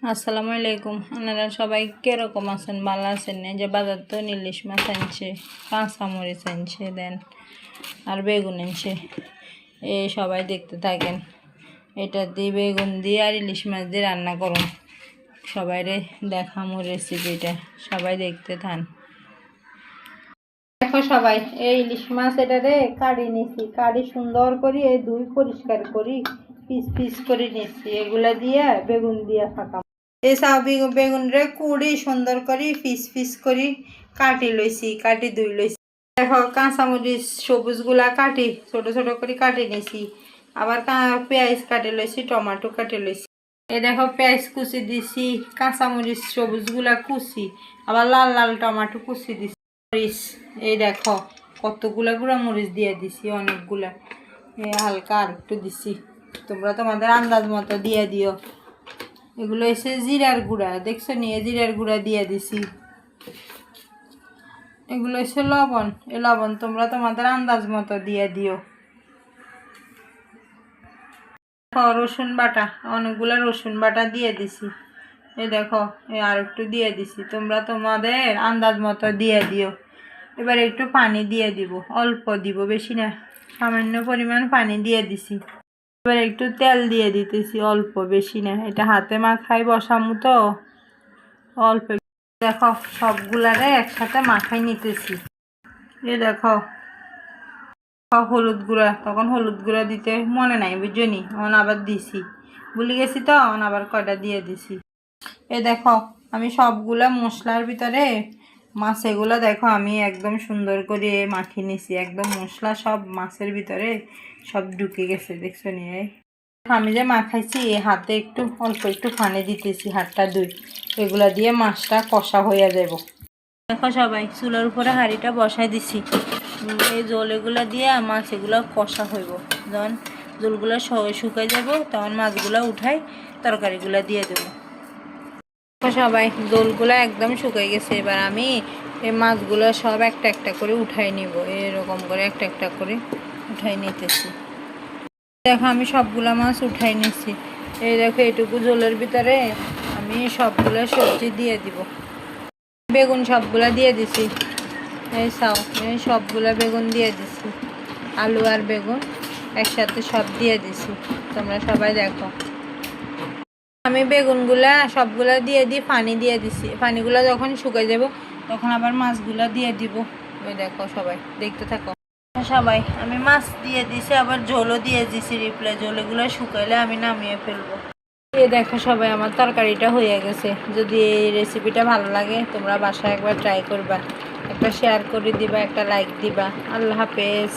আসসালামু আলাইকুম। আপনারা সবাই কিরকম আছেন? ভালো আছেন? এই যে বাজার তো ইলিশ মাছ আনছে, কাঁচামরিচ আনছে, দেন আর বেগুন আনছে। এই সবাই দেখতে থাকেন। এটা দিয়ে বেগুন দিয়ে আর ইলিশ মাছ দিয়ে রান্না করুন। সবাইরে দেখামো রেসিপিটা, সবাই দেখতে থান। দেখো সবাই, এই ইলিশ মাছ এটারে কাটি নিছি, কাটি সুন্দর করে এই দুই পরিষ্কার করি পিস পিস করে নিচ্ছি। এগুলা দিয়ে বেগুন দিয়ে ফাঁকা এসব বেগুন রে কুড়ি সুন্দর করে পিস পিস করে কাটি লইছি, কাটি ধুই লইছি। দেখো কাঁচামরিচ সবুজগুলা কাটি ছোট ছোট করে কাটি নিছি। আবার পেঁয়াজ কাটি লইছি, টমেটো কাটি লইছি। এই দেখো পেঁয়াজ কুচি দিছি, কাঁচামরিচ সবুজগুলা কুচি, আবার লাল লাল টমেটো কুচি দিছি। মরিচ এই দেখো কতগুলা গুঁড়া মরিচ দিয়ে দিছি, অনেকগুলা। হালকা আর একটু দিছি, তোমরা তোমাদের আন্দাজ মতো দিয়ে দিও। এগুলো এসে জিরার গুঁড়া, দেখছো নি? জিরার গুঁড়া দিয়ে দিছি। এগুলো এসে লবণ, এ লবণ তোমরা তোমাদের আন্দাজ মতো দিয়ে দিও। রসুন বাটা, অনেকগুলো রসুন বাটা দিয়ে দিছি। এই দেখো আর একটু দিয়ে দিছি, তোমরা তোমাদের আন্দাজ মতো দিয়ে দিও। এবার একটু পানি দিয়ে দিব, অল্প দিব, বেশি না, সামান্য পরিমাণ পানি দিয়ে দিছি। এবার একটু তেল দিয়ে দিতেছি, অল্প, বেশি না। এটা হাতে মাখাই বসামু তো, অল্প। দেখো সবগুলারে একসাথে মাখাই নিতেছি। এ দেখো হলুদ গুঁড়া, তখন হলুদ গুঁড়া দিতে মনে নাই বুঝলি, এখন আবার দিছি, ভুলে গেছি তো, এখন আবার কয়টা দিয়ে দিছি। এ দেখো আমি সবগুলা মশলার ভিতরে মাছ এগুলো দেখো আমি একদম সুন্দর করে মাখিয়ে নিছি, একদম মশলা সব মাছের ভিতরে সব ঢুকে গেছে, দেখছো নি? আমি যে মাখাইছি হাতে একটু অল্প একটু পানি দিতেছি, হাতটা ধুই। এগুলা দিয়ে মাছটা কষা হয়ে যাব। দেখো সবাই চুলার উপরে হাঁড়িটা বসাই দিছি, এই জল এগুলা দিয়ে মাছ এগুলো কষা হইব। যখন জলগুলো শুকাই যাব তখন মাছগুলো উঠাই তরকারিগুলো দিয়ে দেবো। সবাই জলগুলো একদম শুকাই গেছে, এবার আমি এই মাছগুলো সব একটা একটা করে উঠাই নিব। এরকম করে একটা একটা করে উঠাই নিতেছি। দেখো আমি সবগুলা মাছ উঠাই নিচ্ছি। এই দেখো এটুকু জলের ভিতরে আমি সবগুলা সবজি দিয়ে দিব। বেগুন সবগুলা দিয়ে দিছি, এই সবগুলা বেগুন দিয়ে দিছি, আলু আর বেগুন একসাথে সব দিয়ে দিছি। তোমরা সবাই দেখো আমি বেগুনগুলা সবগুলা দিয়ে পানি দিয়ে দিছি। পানিগুলা যখন শুকাই যাব তখন আবার মাছগুলা দিয়ে দিব। ওই দেখো সবাই দেখতে থাকো। সবাই আমি মাছ দিয়ে দিছি, আবার ঝোলও দিয়ে দিছি রিপ্লাই। ঝোলগুলো শুকাইলে আমি নামিয়ে ফেলবো। এই দেখো সবাই আমার তরকারিটা হয়ে গেছে। যদি এই রেসিপিটা ভালো লাগে তোমরা বাসায় একবার ট্রাই করবা, একটা শেয়ার করে দিবা, একটা লাইক দিবা। আল্লাহ হাফেজ।